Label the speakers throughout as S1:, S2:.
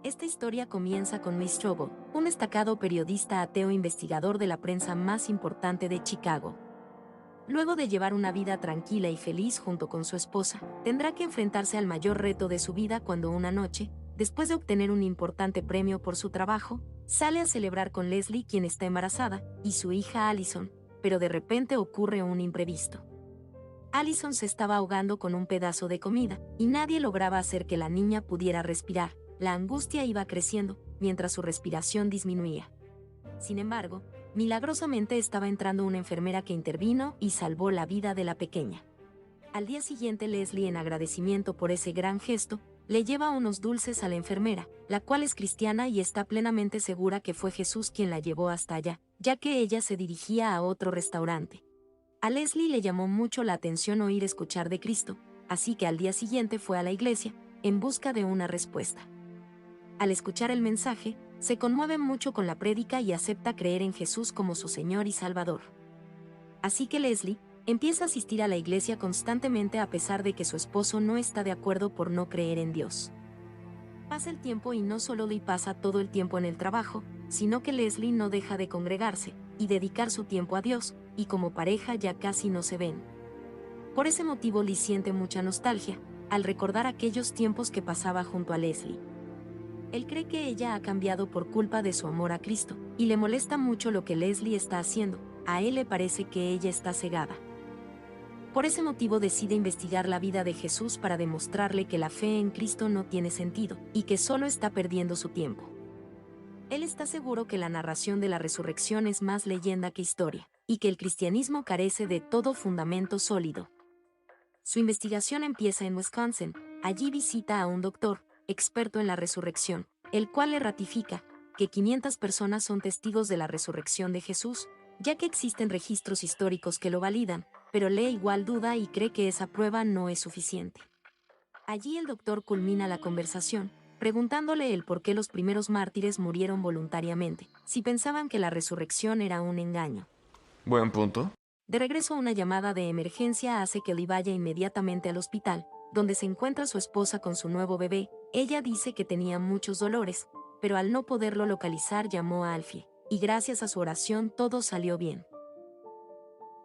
S1: Esta historia comienza con Lee Strobel, un destacado periodista ateo investigador de la prensa más importante de Chicago. Luego de llevar una vida tranquila y feliz junto con su esposa, tendrá que enfrentarse al mayor reto de su vida cuando una noche, después de obtener un importante premio por su trabajo, sale a celebrar con Leslie, quien está embarazada, y su hija Allison, pero de repente ocurre un imprevisto. Allison se estaba ahogando con un pedazo de comida, y nadie lograba hacer que la niña pudiera respirar. La angustia iba creciendo, mientras su respiración disminuía. Sin embargo, milagrosamente estaba entrando una enfermera que intervino y salvó la vida de la pequeña. Al día siguiente, Leslie, en agradecimiento por ese gran gesto, le lleva unos dulces a la enfermera, la cual es cristiana y está plenamente segura que fue Jesús quien la llevó hasta allá, ya que ella se dirigía a otro restaurante. A Leslie le llamó mucho la atención oír escuchar de Cristo, así que al día siguiente fue a la iglesia, en busca de una respuesta. Al escuchar el mensaje, se conmueve mucho con la prédica y acepta creer en Jesús como su Señor y Salvador. Así que Leslie empieza a asistir a la iglesia constantemente a pesar de que su esposo no está de acuerdo por no creer en Dios. Pasa el tiempo y no solo Lee pasa todo el tiempo en el trabajo, sino que Leslie no deja de congregarse y dedicar su tiempo a Dios, y como pareja ya casi no se ven. Por ese motivo Lee siente mucha nostalgia al recordar aquellos tiempos que pasaba junto a Leslie. Él cree que ella ha cambiado por culpa de su amor a Cristo, y le molesta mucho lo que Leslie está haciendo. A él le parece que ella está cegada. Por ese motivo decide investigar la vida de Jesús para demostrarle que la fe en Cristo no tiene sentido, y que solo está perdiendo su tiempo. Él está seguro que la narración de la resurrección es más leyenda que historia, y que el cristianismo carece de todo fundamento sólido. Su investigación empieza en Wisconsin. Allí visita a un doctor, experto en la resurrección, el cual le ratifica que 500 personas son testigos de la resurrección de Jesús, ya que existen registros históricos que lo validan, pero Lee igual duda y cree que esa prueba no es suficiente. Allí el doctor culmina la conversación, preguntándole el por qué los primeros mártires murieron voluntariamente, si pensaban que la resurrección era un engaño.
S2: Buen punto.
S1: De regreso, una llamada de emergencia hace que Lee vaya inmediatamente al hospital, donde se encuentra su esposa con su nuevo bebé. Ella dice que tenía muchos dolores, pero al no poderlo localizar llamó a Alfie, y gracias a su oración todo salió bien.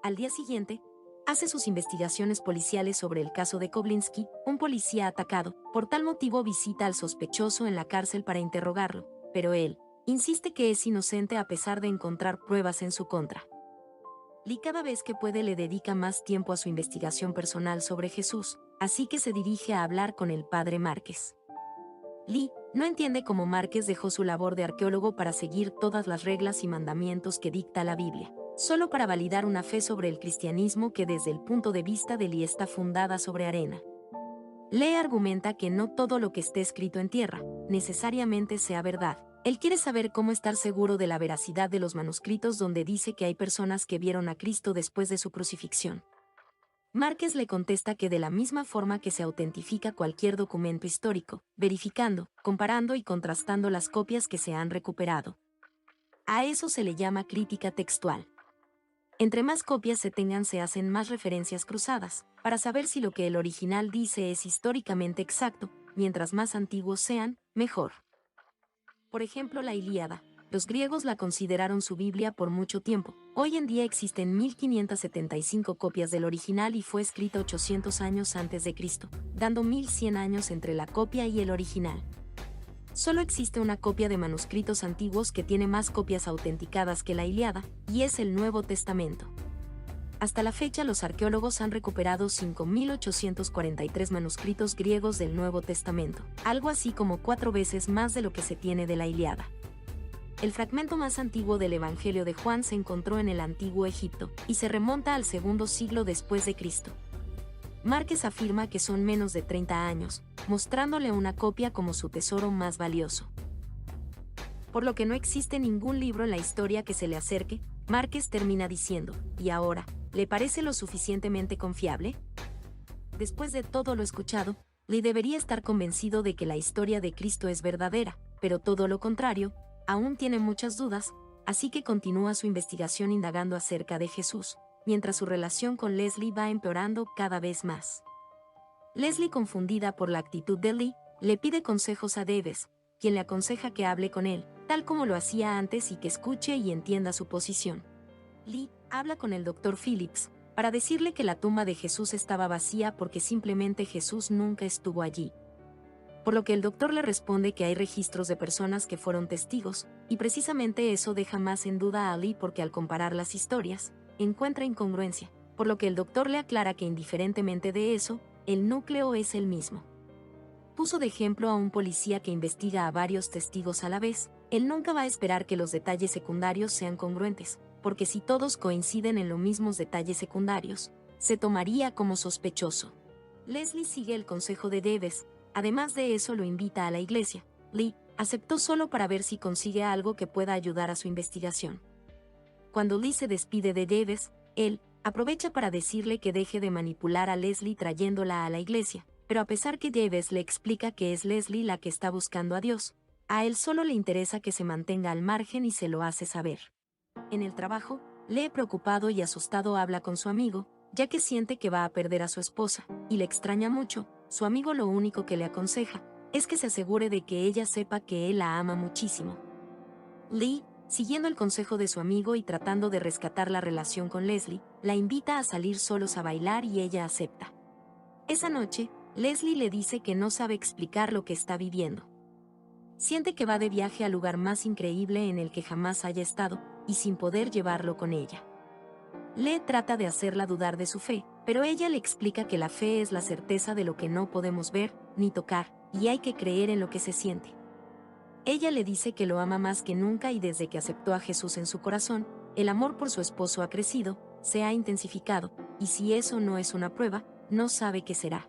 S1: Al día siguiente, hace sus investigaciones policiales sobre el caso de Koblinski, un policía atacado. Por tal motivo visita al sospechoso en la cárcel para interrogarlo, pero él insiste que es inocente a pesar de encontrar pruebas en su contra. Lee cada vez que puede le dedica más tiempo a su investigación personal sobre Jesús, así que se dirige a hablar con el padre Márquez. Lee no entiende cómo Márquez dejó su labor de arqueólogo para seguir todas las reglas y mandamientos que dicta la Biblia, solo para validar una fe sobre el cristianismo que desde el punto de vista de Lee está fundada sobre arena. Lee argumenta que no todo lo que esté escrito en tierra necesariamente sea verdad. Él quiere saber cómo estar seguro de la veracidad de los manuscritos donde dice que hay personas que vieron a Cristo después de su crucifixión. Márquez le contesta que de la misma forma que se autentifica cualquier documento histórico, verificando, comparando y contrastando las copias que se han recuperado. A eso se le llama crítica textual. Entre más copias se tengan se hacen más referencias cruzadas, para saber si lo que el original dice es históricamente exacto. Mientras más antiguos sean, mejor. Por ejemplo, la Ilíada. Los griegos la consideraron su Biblia por mucho tiempo. Hoy en día existen 1575 copias del original y fue escrita 800 años antes de Cristo, dando 1100 años entre la copia y el original. Solo existe una copia de manuscritos antiguos que tiene más copias autenticadas que la Ilíada, y es el Nuevo Testamento. Hasta la fecha los arqueólogos han recuperado 5.843 manuscritos griegos del Nuevo Testamento, algo así como 4 veces más de lo que se tiene de la Ilíada. El fragmento más antiguo del Evangelio de Juan se encontró en el Antiguo Egipto, y se remonta al segundo siglo después de Cristo. Márquez afirma que son menos de 30 años, mostrándole una copia como su tesoro más valioso. Por lo que no existe ningún libro en la historia que se le acerque. Márquez termina diciendo, ¿y ahora, le parece lo suficientemente confiable? Después de todo lo escuchado, Lee debería estar convencido de que la historia de Cristo es verdadera, pero todo lo contrario, aún tiene muchas dudas, así que continúa su investigación indagando acerca de Jesús, mientras su relación con Leslie va empeorando cada vez más. Leslie, confundida por la actitud de Lee, le pide consejos a Davis, quien le aconseja que hable con él, tal como lo hacía antes y que escuche y entienda su posición. Lee habla con el Dr. Phillips para decirle que la tumba de Jesús estaba vacía porque simplemente Jesús nunca estuvo allí. Por lo que el doctor le responde que hay registros de personas que fueron testigos, y precisamente eso deja más en duda a Lee porque al comparar las historias, encuentra incongruencia, por lo que el doctor le aclara que indiferentemente de eso, el núcleo es el mismo. Puso de ejemplo a un policía que investiga a varios testigos a la vez. Él nunca va a esperar que los detalles secundarios sean congruentes, porque si todos coinciden en los mismos detalles secundarios, se tomaría como sospechoso. Leslie sigue el consejo de Davis. Además de eso lo invita a la iglesia. Lee aceptó solo para ver si consigue algo que pueda ayudar a su investigación. Cuando Lee se despide de Davis, él aprovecha para decirle que deje de manipular a Leslie trayéndola a la iglesia, pero a pesar que Davis le explica que es Leslie la que está buscando a Dios, a él solo le interesa que se mantenga al margen y se lo hace saber. En el trabajo, Lee preocupado y asustado habla con su amigo, ya que siente que va a perder a su esposa, y le extraña mucho. Su amigo lo único que le aconseja es que se asegure de que ella sepa que él la ama muchísimo. Lee, siguiendo el consejo de su amigo y tratando de rescatar la relación con Leslie, la invita a salir solos a bailar y ella acepta. Esa noche, Leslie le dice que no sabe explicar lo que está viviendo. Siente que va de viaje al lugar más increíble en el que jamás haya estado, y sin poder llevarlo con ella. Lee trata de hacerla dudar de su fe, pero ella le explica que la fe es la certeza de lo que no podemos ver ni tocar, y hay que creer en lo que se siente. Ella le dice que lo ama más que nunca y desde que aceptó a Jesús en su corazón, el amor por su esposo ha crecido, se ha intensificado, y si eso no es una prueba, no sabe qué será.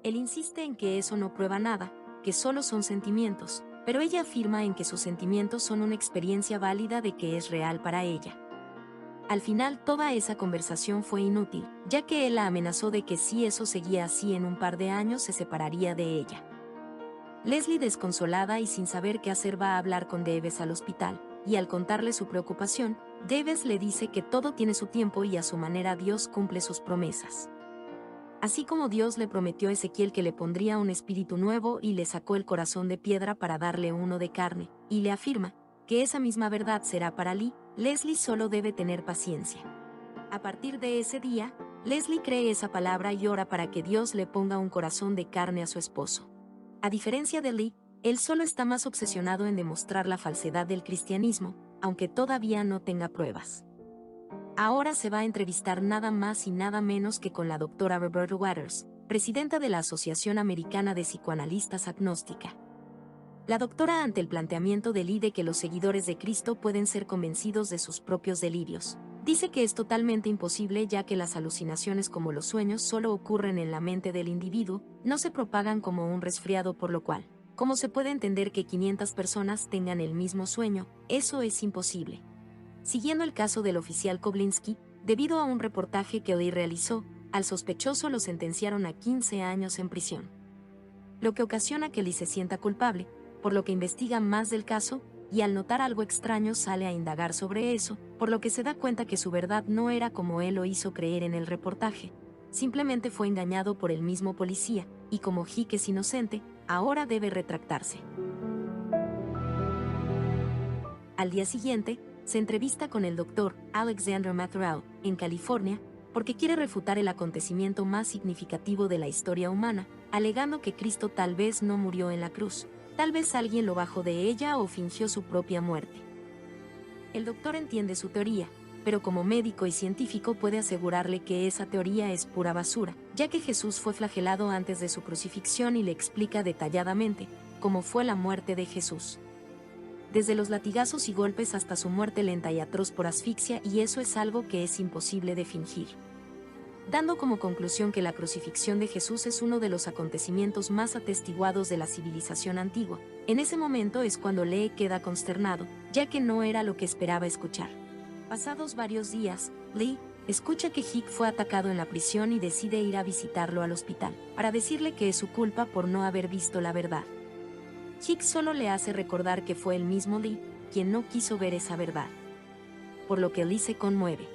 S1: Él insiste en que eso no prueba nada, que solo son sentimientos, pero ella afirma en que sus sentimientos son una experiencia válida de que es real para ella. Al final toda esa conversación fue inútil, ya que él la amenazó de que si eso seguía así en un par de años se separaría de ella. Leslie, desconsolada y sin saber qué hacer, va a hablar con Davis al hospital, y al contarle su preocupación, Davis le dice que todo tiene su tiempo y a su manera Dios cumple sus promesas. Así como Dios le prometió a Ezequiel que le pondría un espíritu nuevo y le sacó el corazón de piedra para darle uno de carne, y le afirma que esa misma verdad será para Lee, Leslie solo debe tener paciencia. A partir de ese día, Leslie cree esa palabra y ora para que Dios le ponga un corazón de carne a su esposo. A diferencia de Lee, él solo está más obsesionado en demostrar la falsedad del cristianismo, aunque todavía no tenga pruebas. Ahora se va a entrevistar nada más y nada menos que con la doctora Roberta Waters, presidenta de la Asociación Americana de Psicoanalistas Agnóstica. La doctora, ante el planteamiento de Lee de que los seguidores de Cristo pueden ser convencidos de sus propios delirios, dice que es totalmente imposible ya que las alucinaciones como los sueños solo ocurren en la mente del individuo, no se propagan como un resfriado, por lo cual, ¿cómo se puede entender que 500 personas tengan el mismo sueño? Eso es imposible. Siguiendo el caso del oficial Koblinski, debido a un reportaje que Lee realizó, al sospechoso lo sentenciaron a 15 años en prisión. Lo que ocasiona que Lee se sienta culpable, por lo que investiga más del caso, y al notar algo extraño sale a indagar sobre eso, por lo que se da cuenta que su verdad no era como él lo hizo creer en el reportaje. Simplemente fue engañado por el mismo policía, y como Hick es inocente, ahora debe retractarse. Al día siguiente, se entrevista con el Dr. Alexander Matheral, en California, porque quiere refutar el acontecimiento más significativo de la historia humana, alegando que Cristo tal vez no murió en la cruz, tal vez alguien lo bajó de ella o fingió su propia muerte. El doctor entiende su teoría, pero como médico y científico puede asegurarle que esa teoría es pura basura, ya que Jesús fue flagelado antes de su crucifixión y le explica detalladamente cómo fue la muerte de Jesús. Desde los latigazos y golpes hasta su muerte lenta y atroz por asfixia, y eso es algo que es imposible de fingir. Dando como conclusión que la crucifixión de Jesús es uno de los acontecimientos más atestiguados de la civilización antigua. En ese momento es cuando Lee queda consternado, ya que no era lo que esperaba escuchar. Pasados varios días, Lee escucha que Hick fue atacado en la prisión y decide ir a visitarlo al hospital, para decirle que es su culpa por no haber visto la verdad. Hick solo le hace recordar que fue el mismo Lee quien no quiso ver esa verdad. Por lo que Lee se conmueve.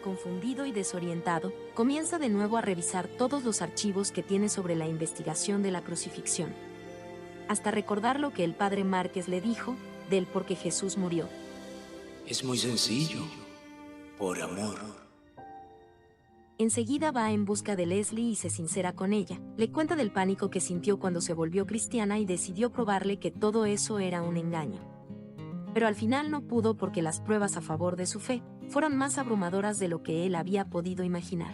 S1: Confundido y desorientado, comienza de nuevo a revisar todos los archivos que tiene sobre la investigación de la crucifixión. hasta recordar lo que el padre Márquez le dijo del por qué Jesús murió.
S2: Es muy sencillo. Por amor.
S1: Enseguida va en busca de Leslie y se sincera con ella. Le cuenta del pánico que sintió cuando se volvió cristiana y decidió probarle que todo eso era un engaño. Pero al final no pudo porque las pruebas a favor de su fe fueron más abrumadoras de lo que él había podido imaginar.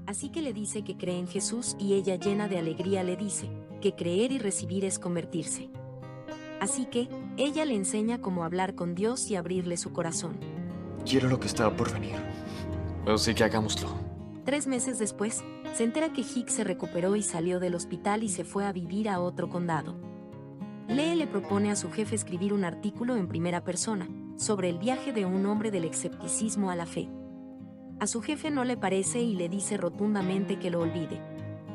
S1: Así que le dice que cree en Jesús y ella, llena de alegría, le dice que creer y recibir es convertirse. Así que ella le enseña cómo hablar con Dios y abrirle su corazón.
S3: Quiero lo que está por venir. Así que hagámoslo.
S1: 3 meses después, se entera que Hicks se recuperó y salió del hospital y se fue a vivir a otro condado. Lee le propone a su jefe escribir un artículo en primera persona sobre el viaje de un hombre del escepticismo a la fe. A su jefe no le parece y le dice rotundamente que lo olvide.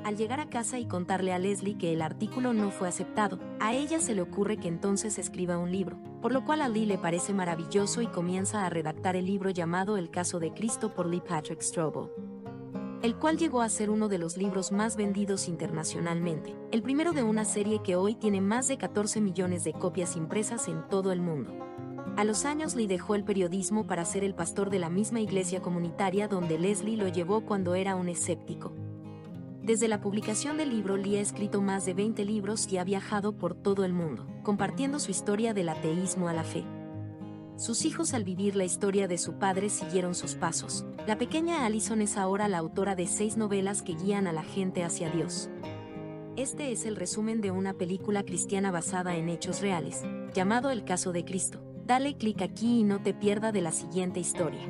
S1: Al llegar a casa y contarle a Leslie que el artículo no fue aceptado, a ella se le ocurre que entonces escriba un libro, por lo cual a Lee le parece maravilloso y comienza a redactar el libro llamado El caso de Cristo por Lee Patrick Strobel, el cual llegó a ser uno de los libros más vendidos internacionalmente, el primero de una serie que hoy tiene más de 14 millones de copias impresas en todo el mundo. A los años Lee dejó el periodismo para ser el pastor de la misma iglesia comunitaria donde Leslie lo llevó cuando era un escéptico. Desde la publicación del libro, Lee ha escrito más de 20 libros y ha viajado por todo el mundo, compartiendo su historia del ateísmo a la fe. Sus hijos, al vivir la historia de su padre, siguieron sus pasos. La pequeña Allison es ahora la autora de 6 novelas que guían a la gente hacia Dios. Este es el resumen de una película cristiana basada en hechos reales, llamado El caso de Cristo. Dale clic aquí y no te pierdas de la siguiente historia.